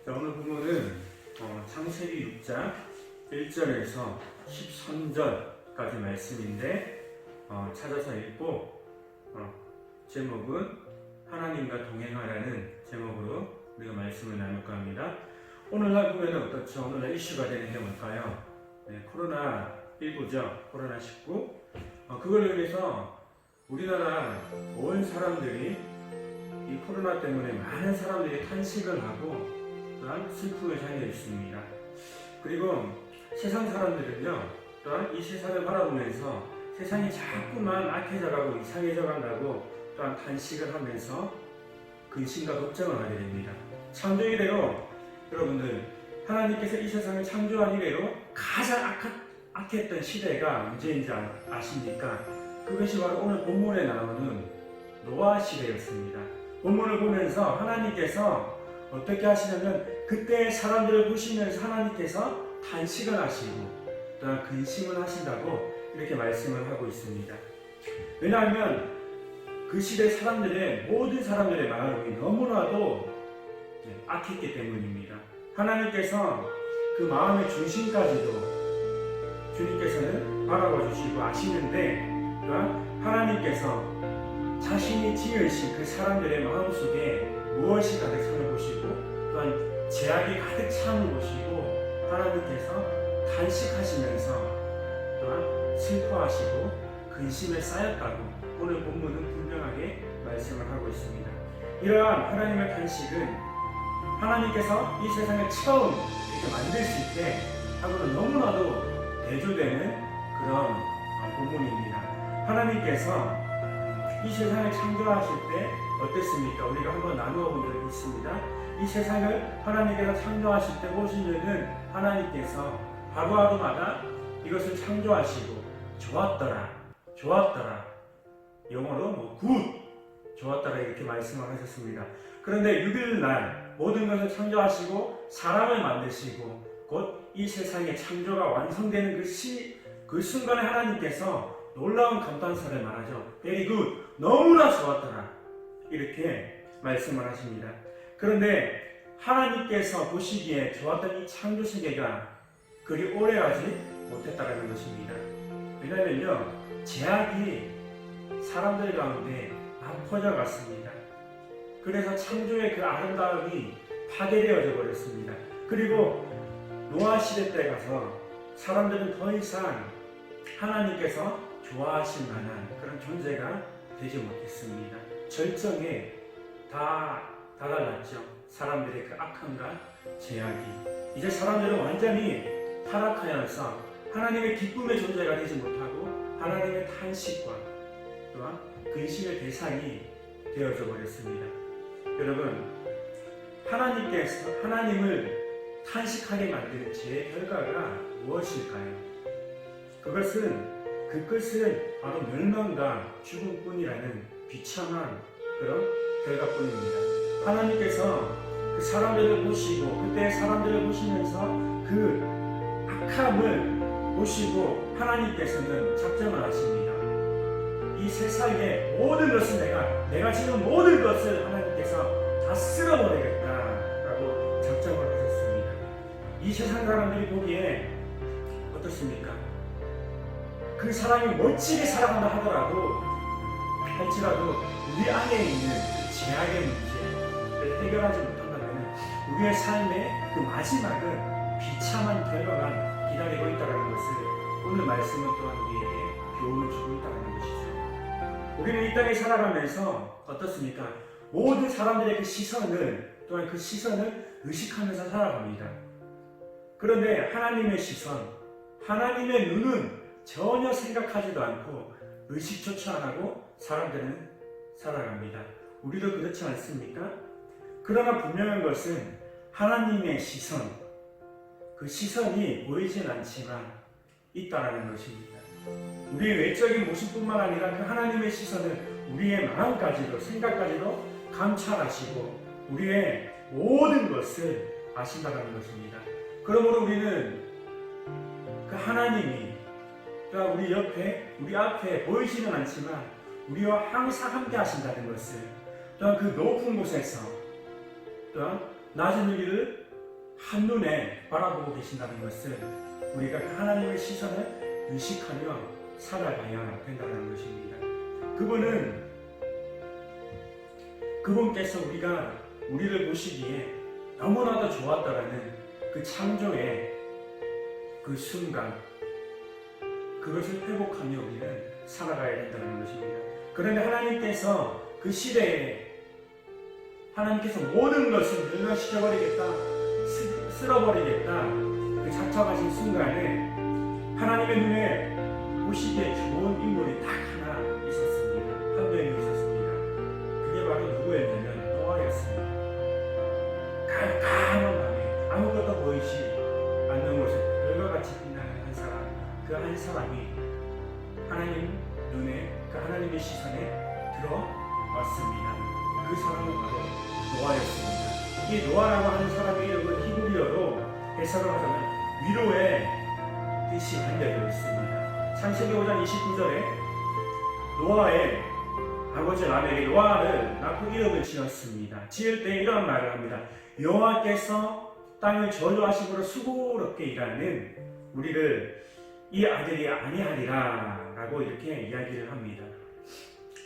자, 오늘 본문은 창세기 6장 1절에서 13절까지 말씀인데 찾아서 읽고 제목은 하나님과 동행하라는 제목으로 우리가 말씀을 나눌까 합니다. 오늘날 보면 어떻죠? 오늘날 이슈가 되는 게 뭘까요? 코로나19죠. 코로나19. 그걸 위해서 우리나라 온 사람들이 이 코로나 때문에 많은 사람들이 탄식을 하고 또한 슬픔에 잠겨 있습니다. 그리고 세상 사람들은요, 또한 이 세상을 바라보면서 세상이 자꾸만 악해져가고 이상해져 간다고 또한 탄식을 하면서 근심과 걱정을 하게 됩니다. 창조 이래로 여러분들, 하나님께서 이 세상을 창조한 이래로 가장 악했던 시대가 언제인지 아십니까? 그것이 바로 오늘 본문에 나오는 노아 시대였습니다. 본문을 보면서 하나님께서 어떻게 하시냐면 그때 사람들을 보시면서 하나님께서 탄식을 하시고 또한 근심을 하신다고 이렇게 말씀을 하고 있습니다. 왜냐하면 그 시대 사람들의 모든 사람들의 마음이 너무나도 악했기 때문입니다. 하나님께서 그 마음의 중심까지도 주님께서는 바라봐 주시고 아시는데 또한 하나님께서 자신이 지으신 그 사람들의 마음속에 무엇이 가득 찬을 보시고 또한 죄악이 가득 찬을 보시고 하나님께서 탄식하시면서 또한 슬퍼하시고 근심에 쌓였다고 오늘 본문은 분명하게 말씀을 하고 있습니다. 이러한 하나님의 탄식은 하나님께서 이 세상을 처음 이렇게 만드실 때 하고는 너무나도 대조되는 그런 본문입니다. 하나님께서 이 세상을 창조하실 때 어땠습니까? 우리가 한번 나누어 본 적이 있습니다. 이 세상을 하나님께서 창조하실 때 보시면은 하나님께서 하루하루마다 이것을 창조하시고 좋았더라, 좋았더라. 영어로 굿, 좋았더라 이렇게 말씀을 하셨습니다. 그런데 6일 날 모든 것을 창조하시고 사람을 만드시고 곧 이 세상의 창조가 완성되는 그 순간에 하나님께서 놀라운 감탄사를 말하죠. Very good, 너무나 좋았더라 이렇게 말씀을 하십니다. 그런데 하나님께서 보시기에 좋았던 이 창조 세계가 그리 오래가지 못했다는 것입니다. 왜냐하면요, 죄악이 사람들 가운데 막 퍼져갔습니다. 그래서 창조의 그 아름다움이 파괴되어져 버렸습니다. 그리고 노아 시대 때 가서 사람들은 더 이상 하나님께서 좋아하실 만한 그런 존재가 되지 못했습니다. 절정에 다 다달랐죠. 사람들의 그 악함과 죄악이. 이제 사람들은 완전히 타락하여서 하나님의 기쁨의 존재가 되지 못하고 하나님의 탄식과 또한 근심의 대상이 되어져 버렸습니다. 여러분, 하나님을 탄식하게 만드는 죄의 결과가 무엇일까요? 그 끝은 바로 멸망과 죽음뿐이라는 비참한 그런 결과뿐입니다. 하나님께서 그 사람들을 보시고 그때 사람들을 보시면서 그 악함을 보시고 하나님께서는 작정을 하십니다. 이 세상의 모든 것을 내가 지금 모든 것을 하나님께서 다 쓸어버리겠다라고 작정을 하셨습니다. 이 세상 사람들이 보기에 어떻습니까? 그 사람이 멋지게 살아간다 할지라도 우리 안에 있는 그 죄악의 문제를 해결하지 못한다면 우리의 삶의 그 마지막은 비참한 결과만 기다리고 있다는 것을 오늘 말씀은 또한 우리에게 교훈을 주고 있다는 것이죠. 우리는 이 땅에 살아가면서 어떻습니까? 모든 사람들의 그 시선을 또한 그 시선을 의식하면서 살아갑니다. 그런데 하나님의 시선, 하나님의 눈은 전혀 생각하지도 않고 의식조차 안 하고 사람들은 살아갑니다. 우리도 그렇지 않습니까? 그러나 분명한 것은 하나님의 시선, 그 시선이 보이진 않지만 있다라는 것입니다. 우리의 외적인 모습뿐만 아니라 그 하나님의 시선을 우리의 마음까지도 생각까지도 감찰하시고 우리의 모든 것을 아신다는 것입니다. 그러므로 우리는 그 하나님이 또한 우리 옆에, 우리 앞에 보이지는 않지만 우리와 항상 함께 하신다는 것을 또한 그 높은 곳에서 또한 낮은 일을 한눈에 바라보고 계신다는 것은 우리가 그 하나님의 시선을 의식하며 살아가야 된다는 것입니다. 그분께서 우리를 보시기에 너무나도 좋았다라는 그 창조의 그 순간, 그것을 회복하며 우리는 살아가야 된다는 것입니다. 그런데 하나님께서 그 시대에 하나님께서 모든 것을 멸망시켜버리겠다, 쓸어버리겠다, 그 작정하신 순간에 하나님의 눈에 보시기에 좋은 인물이 딱 하나 있었습니다. 한 명이 있었습니다. 그게 바로 누구였냐면 노아였습니다. 깜깜한 밤에 아무것도 보이지 않는 곳에 별과 같이 빛나는 한 사람, 그 한 사람이 하나님 눈에, 그 하나님의 시선에 들어왔습니다. 그 사람은 바로 노아였습니다. 이 노아라고 하는 사람의 이름은 히브리어로 해석을 하자면 위로의 뜻이 담겨져 있습니다. 창세기 5장 29절에 노아의 아버지 라멕이 노아를 낳고 이름을 지었습니다. 지을 때 이런 말을 합니다. 여호와께서 땅을 저주하심으로 수고롭게 일하는 우리를 이 아들이 아니하리라 라고 이렇게 이야기를 합니다.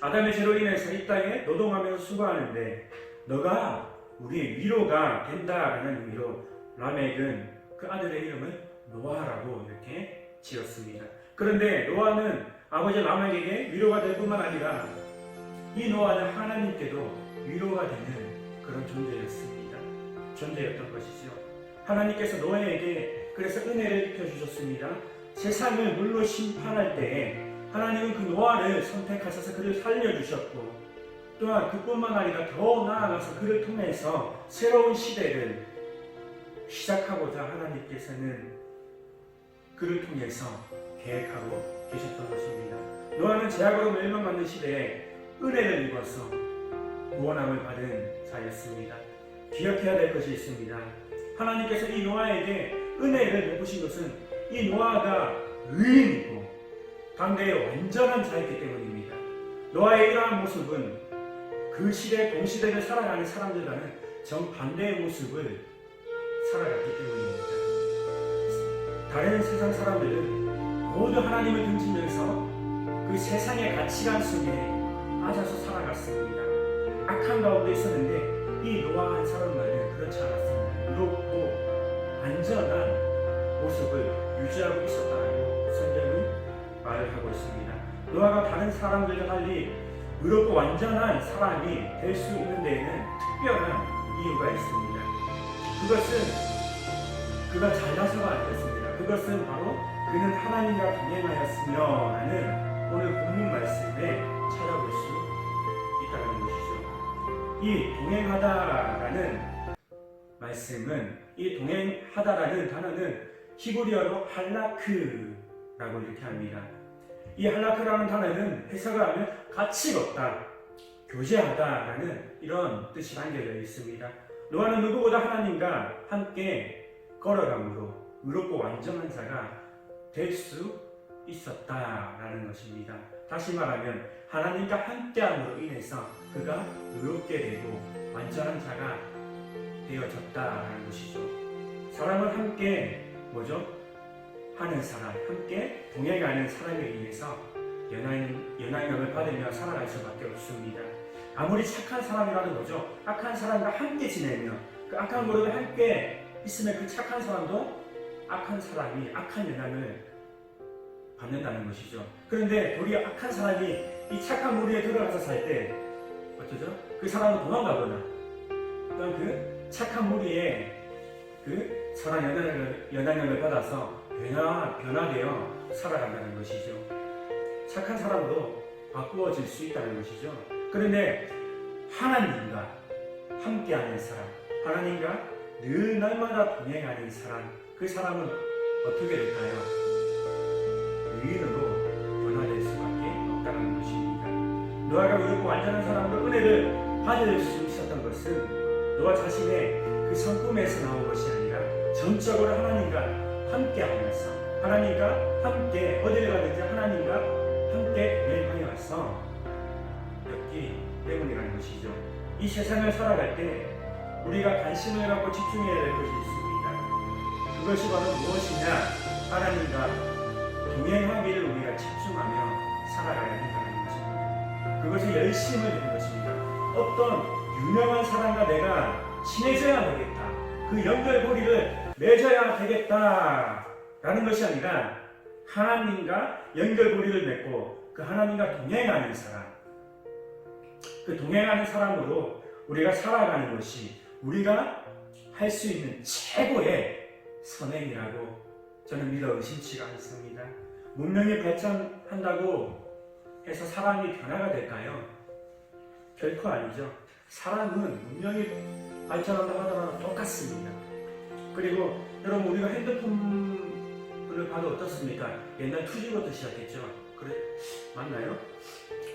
아담의 죄로 인해서 이 땅에 노동하면서 수고하는데 너가 우리의 위로가 된다라는 의미로 라멕은 그 아들의 이름을 노아라고 이렇게 지었습니다. 그런데 노아는 아버지 라멕에게 위로가 될 뿐만 아니라 이 노아는 하나님께도 위로가 되는 그런 존재였던 것이죠. 하나님께서 노아에게 그래서 은혜를 입혀주셨습니다. 세상을 물로 심판할 때에 하나님은 그 노아를 선택하셔서 그를 살려주셨고, 또한 그뿐만 아니라 더 나아가서 그를 통해서 새로운 시대를 시작하고자 하나님께서는 그를 통해서 계획하고 계셨던 것입니다. 노아는 죄악으로 멸망받는 시대에 은혜를 입어서 구원함을 받은 자였습니다. 기억해야 될 것이 있습니다. 하나님께서 이 노아에게 은혜를 베푸신 것은 이 노아가 의인이고 당대의 완전한 자였기 때문입니다. 노아의 이러한 모습은 그 시대 동시대를 살아가는 사람들과는 정반대의 모습을 살아갔기 때문입니다. 다른 세상 사람들은 모두 하나님을 등지면서 그 세상의 가치관 속에 빠져서 살아갔습니다. 악한 가운데 있었는데 이 노아 한 사람만은 그렇지 않았습니다. 의롭고 안전한 모습을 유지하고 있었다고 성경은 말을 하고 있습니다. 노아가 다른 사람들과 달리 의롭고 완전한 사람이 될 수 있는 데에는 특별한 이유가 있습니다. 그것은 그가 잘나서가 아니었습니다. 그것은 바로 그는 하나님과 동행하였으며 라는 오늘 본문 말씀에 찾아볼 수 있다는 것이죠. 이 동행하다라는 말씀은, 이 동행하다라는 단어는 히브리어로 할라크라고 이렇게 합니다. 이 할라크라는 단어는 해석을 하면 같이 걷다, 교제하다라는 이런 뜻이 담겨져 있습니다. 노아는 누구보다 하나님과 함께 걸어감으로 의롭고 완전한 자가 될 수 있었다라는 것입니다. 다시 말하면 하나님과 함께함으로 인해서 그가 의롭게 되고 완전한 자가 되어졌다라는 것이죠. 사람은 함께 하는 사람, 함께 동행하는 사람에 의해서 영향력을 받으며 살아갈 수밖에 없습니다. 아무리 착한 사람이라도 악한 사람과 함께 지내며 그 악한 무릎에 함께 있으면 그 착한 사람도 악한 사람이 악한 영향을 받는다는 것이죠. 그런데 도리어 악한 사람이 이 착한 무리에 들어가서 살 때 어쩌죠? 그 사람은 도망가거나 또한 그 착한 무리에 그 선한 영향력을 받아서 변화되어 살아간다는 것이죠. 착한 사람도 바꾸어질 수 있다는 것이죠. 그런데 하나님과 함께하는 사람, 하나님과 늘 날마다 동행하는 사람, 그 사람은 어떻게 될까요? 의인으로 변화될 수밖에 없다는 것입니다. 노아가 의롭고 완전한 사람으로 은혜를 받을 수 있었던 것은 노아 자신의 그 성품에서 나온 것이 아니라 전적으로 하나님과 함께하면서, 하나님과 함께 어디를 가든지 하나님과 함께 동행하여서 였기 때문이라는 것이죠. 이 세상을 살아갈 때 우리가 관심을 갖고 집중해야 될 것이 있습니다. 그것이 바로 무엇이냐? 하나님과 동행하기를 우리가 집중하며 살아가야 한다는 것입니다. 그것이 열심을 내는 것입니다. 어떤 유명한 사람과 내가 친해져야 되겠다. 그 연결고리를 맺어야 되겠다. 라는 것이 아니라 하나님과 연결고리를 맺고 그 하나님과 동행하는 사람, 그 동행하는 사람으로 우리가 살아가는 것이 우리가 할 수 있는 최고의 선행이라고 저는 믿어 의심치가 않습니다. 문명이 발전한다고 해서 사람이 변화가 될까요? 결코 아니죠. 사람은 문명이 발전한다고 하더라도 똑같습니다. 그리고 여러분 우리가 핸드폰을 봐도 어떻습니까? 옛날 2G부터 시작했죠. 그래 맞나요?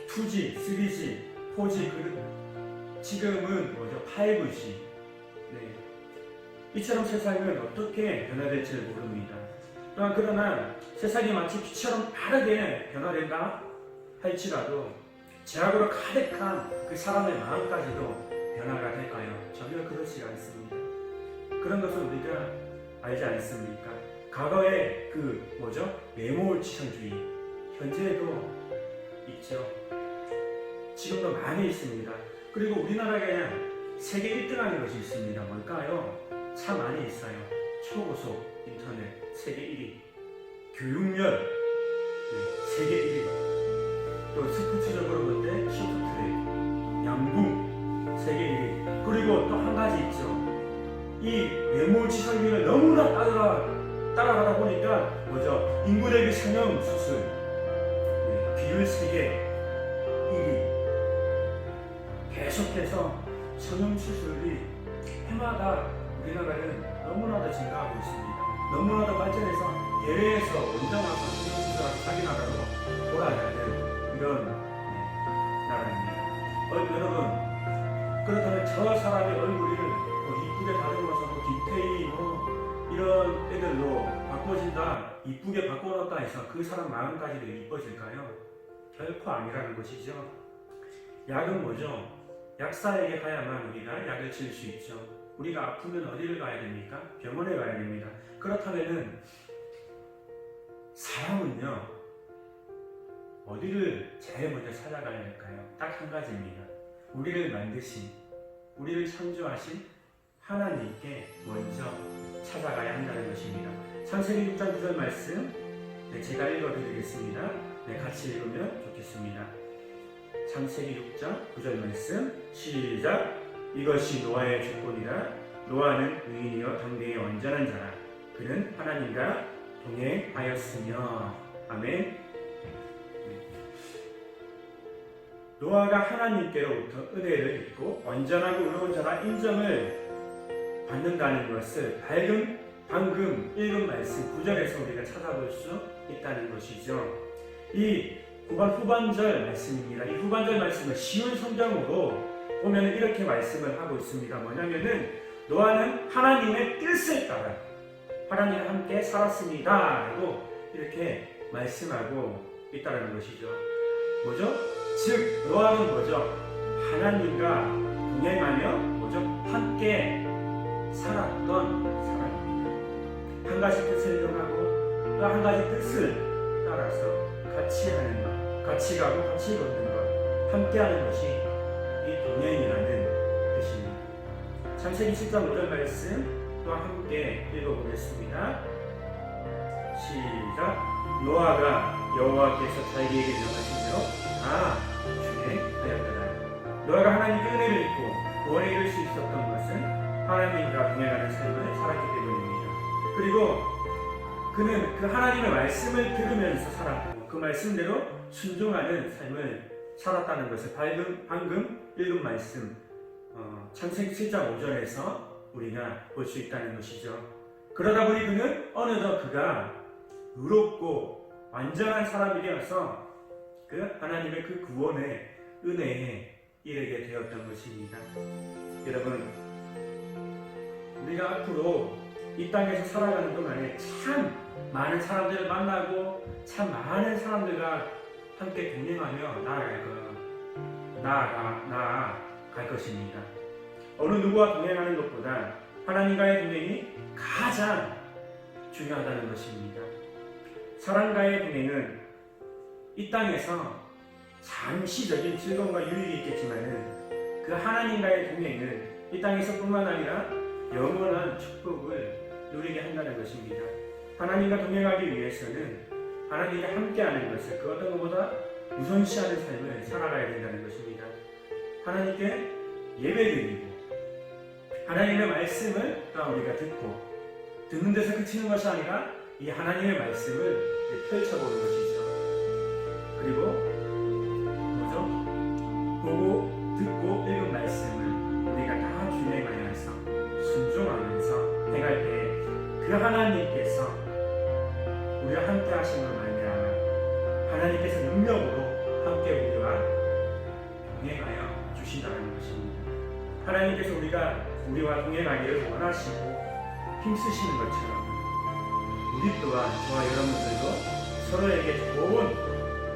2G, 3G, 4G 지금은 뭐죠? 5G. 네. 이처럼 세상은 어떻게 변화될지 모릅니다. 그러나 세상이 마치 빛처럼 빠르게 변화된다 할지라도 죄악으로 가득한 그 사람의 마음까지도 변화가 될까요? 전혀 그렇지 않습니다. 그런 것을 우리가 알지 않습니까? 과거의 그 뭐죠? 메모지상주의 현재에도 있죠. 지금도 많이 있습니다. 그리고 우리나라에 세계 1등하는 것이 있습니다. 뭘까요? 참 많이 있어요. 초고속 인터넷 세계 1위, 교육열 세계 1위, 또 스포츠적으로 볼 때 쇼트트랙, 양궁 세계 1위. 그리고 또 한 가지 있죠. 이 외모지상주의를 너무나 따라가다 보니까 뭐죠? 인구대비 성형 수술 비율 세계 1위. 계속해서 성형 수술이 해마다 우리나라는 너무나도 증가하고 있습니다. 너무나도 발전해서 해외에서 원정와서 성형수술하고 확인하라고 돌아가는 이런 나라입니다. 여러분 그렇다면 저 사람의 얼굴을 이쁘게 다듬어서 김태희 이런 애들로 바꿔진다, 이쁘게 바꿔놨다 해서 그 사람 마음까지도 이뻐질까요? 결코 아니라는 것이죠. 약은 뭐죠? 약사에게 가야만 우리가 약을 지을 수 있죠. 우리가 아프면 어디를 가야 됩니까? 병원에 가야 됩니다. 그렇다면은 사람은요 어디를 제일 먼저 찾아가야 할까요? 딱 한 가지입니다. 우리를 만드신, 우리를 창조하신 하나님께 먼저 찾아가야 한다는 것입니다. 창세기 6장 9절 말씀 제가 읽어드리겠습니다. 같이 읽으면 좋겠습니다. 창세기 6장 9절 말씀 시작. 이것이 노아의 조건이라. 노아는 의인이요 당대의 온전한 자라. 그는 하나님과 동행하였으며. 아멘. 노아가 하나님께로부터 은혜를 입고 온전하고 의로운 자라 인정을 받는다는 것을 방금 읽은 말씀 9절에서 우리가 찾아볼 수 있다는 것이죠. 이 후반절 말씀입니다. 이 후반절 말씀을 쉬운 성경으로 보면 이렇게 말씀을 하고 있습니다. 뭐냐면은 노아는 하나님의 뜻을 따라 하나님과 함께 살았습니다 라고 이렇게 말씀하고 있다는 것이죠. 뭐죠? 즉 노아는 뭐죠? 하나님과 동행하며 뭐죠? 함께 살았던 사람입니다. 한 가지 뜻을 정하고 또 한 가지 뜻을 따라서 같이 하는 것, 같이 가고 같이 걷는 것, 함께 하는 것이 이 동행이라는 뜻입니다. 창세기 10장 5절 말씀 또 함께 읽어보겠습니다. 시작. 노아가 여호와께서 자기에게 명하신 대로 다 준행하였더라. 노아가 하나님께 은혜를 입고 구원에 이를 수 있었던 것은 하나님과 동행하는 삶을 살았기 때문입니다. 그리고 그는 그 하나님의 말씀을 들으면서 살았고 그 말씀대로 순종하는 삶을 살았다는 것을 방금 읽은 말씀 창세기 7장 5절에서 우리가 볼 수 있다는 것이죠. 그러다 보니 그는 어느덧 그가 의롭고 완전한 사람이 되어서 그 하나님의 그 구원의 은혜에 이르게 되었던 것입니다. 여러분 우리가 앞으로 이 땅에서 살아가는 동안에 참 많은 사람들을 만나고 참 많은 사람들과 함께 동행하며 나아갈 것입니다. 어느 누구와 동행하는 것보다 하나님과의 동행이 가장 중요하다는 것입니다. 사랑과의 동행은 이 땅에서 잠시적인 즐거움과 유익이 있겠지만은 그 하나님과의 동행은 이 땅에서뿐만 아니라 영원한 축복을 누리게 한다는 것입니다. 하나님과 동행하기 위해서는 하나님과 함께하는 것을 그 어떤 것보다 우선시하는 삶을 살아가야 된다는 것입니다. 하나님께 예배드리고 하나님의 말씀을 또한 우리가 듣는 데서 그치는 것이 아니라 이 하나님의 말씀을 펼쳐보는 것이죠. 그리고 보고 듣고 읽은 말씀을 우리가 다 준행하여서 순종하면서 행할 때 그 하나님께서 우리와 함께 하심으로 말미암아 하나님께서 능력으로 함께 우리와 동행하여 주신다는 것입니다. 하나님께서 우리와 동행하기를 원하시고 힘쓰시는 것처럼 우리 또한 저와 여러분들도 서로에게 좋은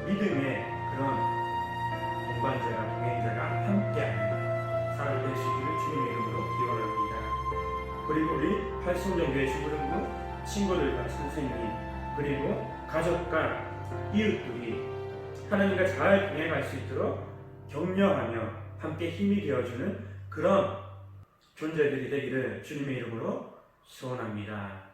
믿음의 그런 동반자가 동행자가 함께하는 사람이 될 수 있기를 주님의 이름으로 기원합니다. 그리고 우리 팔순정교회 주부름부 친구들과 선생님 그리고 가족과 이웃들이 하나님과 잘 동행할 수 있도록 격려하며 함께 힘이 되어주는 그런 존재들이 되기를 주님의 이름으로 소원합니다.